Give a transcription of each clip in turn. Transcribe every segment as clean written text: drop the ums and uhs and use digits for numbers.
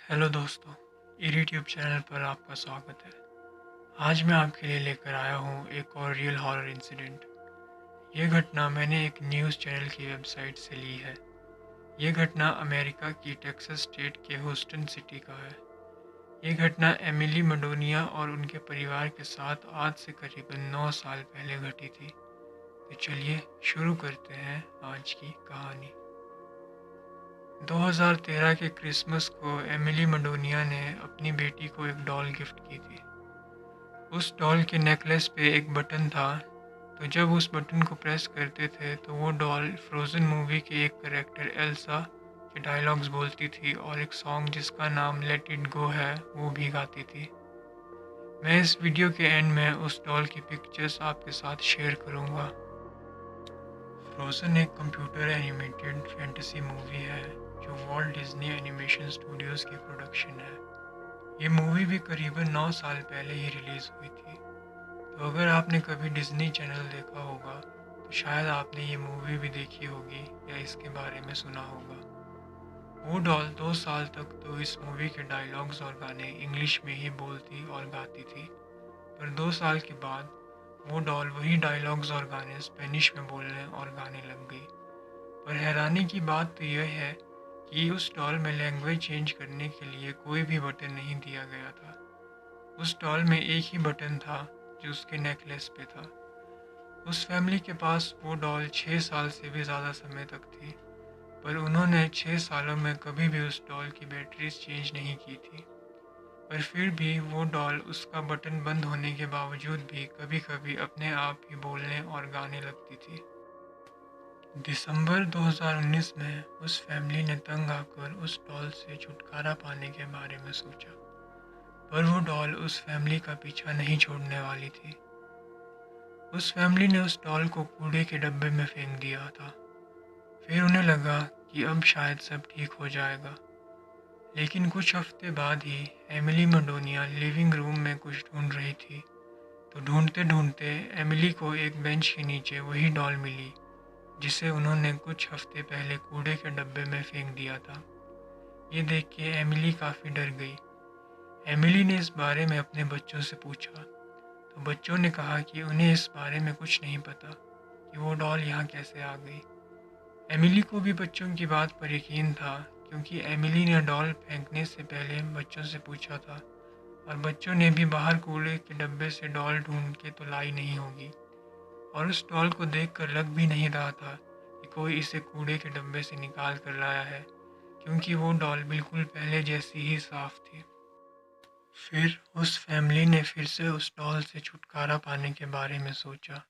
Hello दोस्तों, YouTube channel पर आपका स्वागत है। आज मैं आपके लिए लेकर आया हूँ एक और रियल हॉरर इंसिडेंट। ये घटना मैंने एक न्यूज़ चैनल की वेबसाइट से ली है। ये घटना अमेरिका की टेक्सास स्टेट के ह्यूस्टन सिटी का है। ये घटना एमिली मडोनिया और उनके परिवार के साथ आज से करीबन 9 साल पहले घटी थी। तो चलिए शुरू करते हैं आज की कहानी। 2013 के क्रिसमस को एमिली मडोनिया ने अपनी बेटी को एक डॉल गिफ्ट की थी। उस डॉल के नेकलेस पे एक बटन था, तो जब उस बटन को प्रेस करते थे तो वो डॉल फ्रोज़न मूवी के एक करेक्टर एल्सा के डायलॉग्स बोलती थी और एक सॉन्ग जिसका नाम लेट इट गो है वो भी गाती थी। मैं इस वीडियो के एंड में उस डॉल की पिक्चर्स आपके साथ शेयर करूँगा। फ्रोज़न एक कंप्यूटर एनिमेटेड फैंटेसी मूवी है जो वॉल्ट डिज्नी एनिमेशन स्टूडियोज़ की प्रोडक्शन है। ये मूवी भी करीबन 9 साल पहले ही रिलीज़ हुई थी। तो अगर आपने कभी डिज्नी चैनल देखा होगा तो शायद आपने ये मूवी भी देखी होगी या इसके बारे में सुना होगा। वो डॉल 2 साल तक तो इस मूवी के डायलॉग्स और गाने इंग्लिश में ही बोलती और गाती थी, पर 2 साल के बाद वो डॉल वही डायलॉग्स और गाने स्पेनिश में बोलने और गाने लग गई। पर हैरानी की बात तो यह है कि उस डॉल में लैंग्वेज चेंज करने के लिए कोई भी बटन नहीं दिया गया था। उस डॉल में एक ही बटन था जो उसके नेकलेस पे था। उस फैमिली के पास वो डॉल 6 साल से भी ज़्यादा समय तक थी, पर उन्होंने 6 सालों में कभी भी उस डॉल की बैटरीज चेंज नहीं की थी। पर फिर भी वो डॉल उसका बटन बंद होने के बावजूद भी कभी कभी अपने आप ही बोलने और गाने लगती थी। दिसंबर 2019 में उस फैमिली ने तंग आकर उस डॉल से छुटकारा पाने के बारे में सोचा, पर वो डॉल उस फैमिली का पीछा नहीं छोड़ने वाली थी। उस फैमिली ने उस डॉल को कूड़े के डब्बे में फेंक दिया था। फिर उन्हें लगा कि अब शायद सब ठीक हो जाएगा। लेकिन कुछ हफ्ते बाद ही एमिली मडोनिया लिविंग रूम में कुछ ढूंढ रही थी, तो ढूंढते ढूंढते एमिली को एक बेंच के नीचे वही डॉल मिली जिसे उन्होंने कुछ हफ्ते पहले कूड़े के डब्बे में फेंक दिया था। ये देख के एमिली काफ़ी डर गई। एमिली ने इस बारे में अपने बच्चों से पूछा, तो बच्चों ने कहा कि उन्हें इस बारे में कुछ नहीं पता कि वो डॉल यहाँ कैसे आ गई। एमिली को भी बच्चों की बात पर यकीन था, क्योंकि एमिली ने डॉल फेंकने से पहले बच्चों से पूछा था और बच्चों ने भी बाहर कूड़े के डब्बे से डॉल ढूंढ के तो लाई नहीं होगी। और उस डॉल को देखकर लग भी नहीं रहा था कि कोई इसे कूड़े के डब्बे से निकाल कर लाया है, क्योंकि वो डॉल बिल्कुल पहले जैसी ही साफ थी। फिर उस फैमिली ने फिर से उस डॉल से छुटकारा पाने के बारे में सोचा,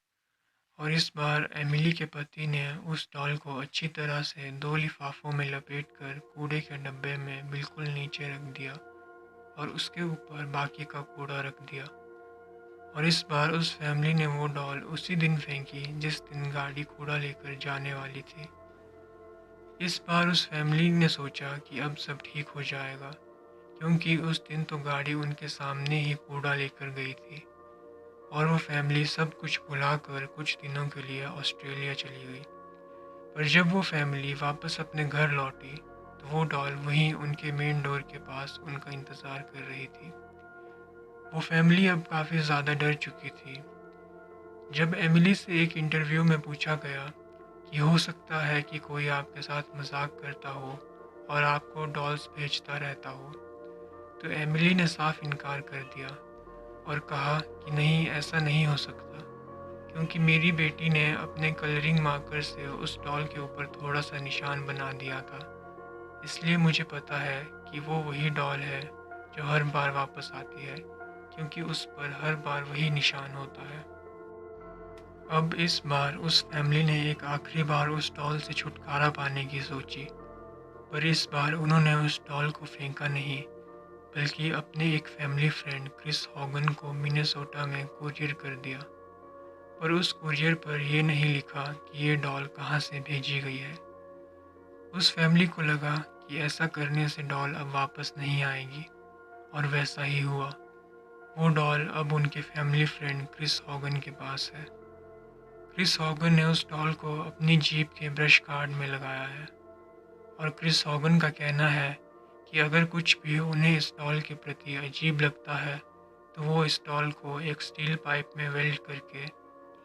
और इस बार एमिली के पति ने उस डॉल को अच्छी तरह से 2 लिफाफों में लपेटकर कूड़े के डब्बे में बिल्कुल नीचे रख दिया और उसके ऊपर बाकी का कूड़ा रख दिया। और इस बार उस फैमिली ने वो डॉल उसी दिन फेंकी जिस दिन गाड़ी कूड़ा लेकर जाने वाली थी। इस बार उस फैमिली ने सोचा कि अब सब ठीक हो जाएगा, क्योंकि उस दिन तो गाड़ी उनके सामने ही कूड़ा लेकर गई थी। और वो फैमिली सब कुछ भुलाकर कुछ दिनों के लिए ऑस्ट्रेलिया चली गई। पर जब वो फैमिली वापस अपने घर लौटी तो वो डॉल वहीं उनके मेन डोर के पास उनका इंतज़ार कर रही थी। वो फैमिली अब काफ़ी ज़्यादा डर चुकी थी। जब एमिली से एक इंटरव्यू में पूछा गया कि हो सकता है कि कोई आपके साथ मजाक करता हो और आपको डॉल्स भेजता रहता हो, तो एमिली ने साफ इनकार कर दिया और कहा कि नहीं, ऐसा नहीं हो सकता, क्योंकि मेरी बेटी ने अपने कलरिंग मार्कर से उस डॉल के ऊपर थोड़ा सा निशान बना दिया था, इसलिए मुझे पता है कि वो वही डॉल है जो हर बार वापस आती है, क्योंकि उस पर हर बार वही निशान होता है। अब इस बार उस फैमिली ने एक आखिरी बार उस डॉल से छुटकारा पाने की सोची, पर इस बार उन्होंने उस डॉल को फेंका नहीं, बल्कि अपने एक फैमिली फ्रेंड क्रिस हॉगन को मिनेसोटा में कुरियर कर दिया। पर उस कुरियर पर यह नहीं लिखा कि ये डॉल कहाँ से भेजी गई है। उस फैमिली को लगा कि ऐसा करने से डॉल अब वापस नहीं आएगी, और वैसा ही हुआ। वो डॉल अब उनके फैमिली फ्रेंड क्रिस हॉगन के पास है। क्रिस हॉगन ने उस डॉल को अपनी जीप के ब्रश गार्ड में लगाया है, और क्रिस हॉगन का कहना है कि अगर कुछ भी उन्हें इस डॉल के प्रति अजीब लगता है तो वो इस डॉल को एक स्टील पाइप में वेल्ड करके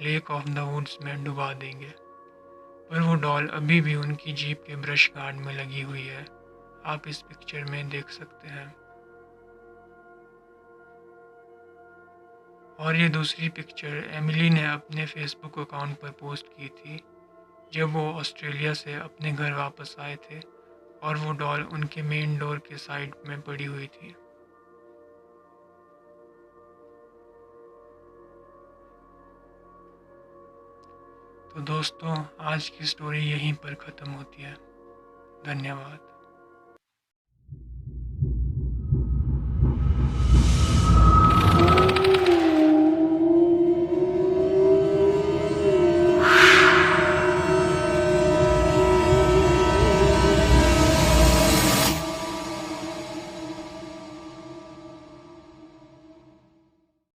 लेक ऑफ द वुड्स में डुबा देंगे। पर वो डॉल अभी भी उनकी जीप के ब्रश गार्ड में लगी हुई है, आप इस पिक्चर में देख सकते हैं। और ये दूसरी पिक्चर एमिली ने अपने फेसबुक अकाउंट पर पोस्ट की थी जब वो ऑस्ट्रेलिया से अपने घर वापस आए थे और वो डॉल उनके मेन डोर के साइड में पड़ी हुई थी। तो दोस्तों, आज की स्टोरी यहीं पर ख़त्म होती है। धन्यवाद।